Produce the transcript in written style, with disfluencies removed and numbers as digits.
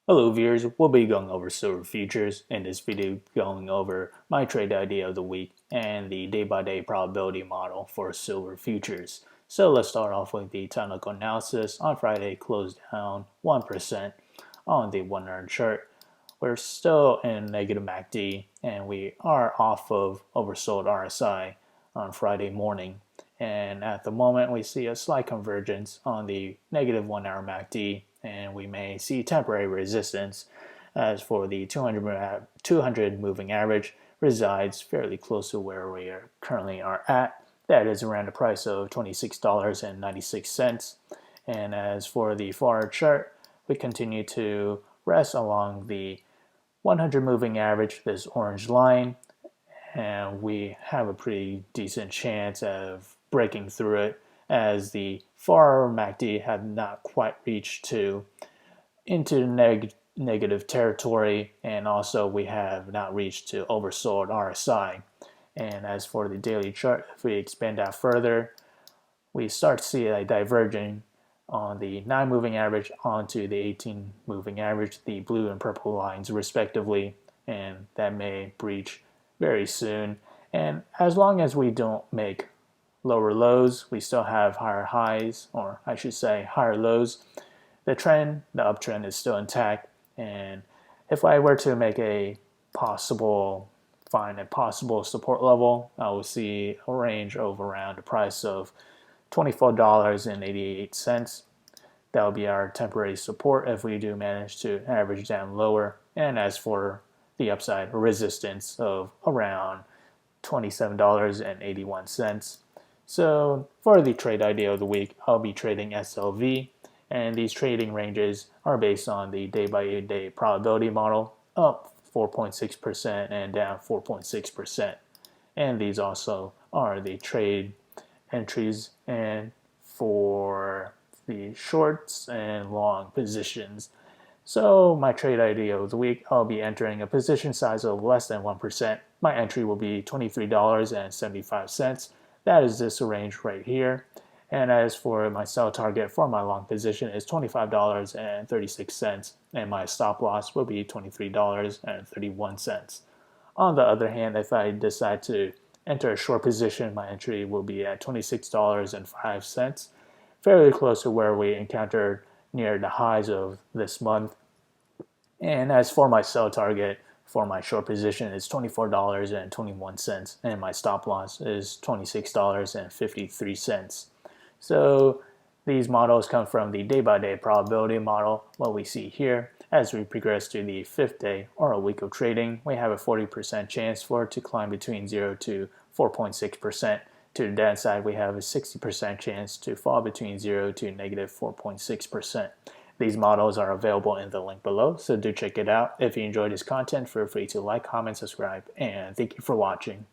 Hello viewers, we'll be going over silver futures. In this video, going over my trade idea of the week and the day-by-day probability model for silver futures. So let's start off with the technical analysis. On Friday, closed down 1% on the 1-hour chart. We're still in negative MACD and we are off of oversold RSI on Friday morning. And at the moment, we see a slight convergence on the negative 1-hour MACD, and we may see temporary resistance. As for the 200 moving average, resides fairly close to where we currently are at. That is around a price of $26.96. And as for the FAR chart, we continue to rest along the 100 moving average, this orange line, and we have a pretty decent chance of breaking through it, as the FAR MACD had not quite reached into negative territory, and also we have not reached to oversold RSI. And as for the daily chart, if we expand out further, we start to see a diverging on the 9 moving average onto the 18 moving average, the blue and purple lines respectively, and that may breach very soon. And as long as we don't make lower lows, we still have higher highs, or I should say higher lows. The uptrend is still intact, and if I were to make find a possible support level, I will see a range of around a price of $24.88. That will be our temporary support if we do manage to average down lower. And as for the upside, resistance of around $27.81. So for the trade idea of the week, I'll be trading SLV, and these trading ranges are based on the day-by-day probability model, up 4.6% and down 4.6%. And these also are the trade entries and for the shorts and long positions. So my trade idea of the week, I'll be entering a position size of less than 1%. My entry will be $23.75. That is this range right here. And as for my sell target for my long position is $25.36, and my stop loss will be $23.31. On the other hand, if I decide to enter a short position, my entry will be at $26.05, fairly close to where we encountered near the highs of this month. And as for my sell target for my short position is $24.21, and my stop loss is $26.53. So these models come from the day-by-day probability model. What we see here, as we progress to the 5th day or a week of trading, we have a 40% chance for it to climb between 0 to 4.6%. To the downside, we have a 60% chance to fall between 0 to negative 4.6%. These models are available in the link below, so do check it out. If you enjoyed this content, feel free to like, comment, subscribe, and thank you for watching.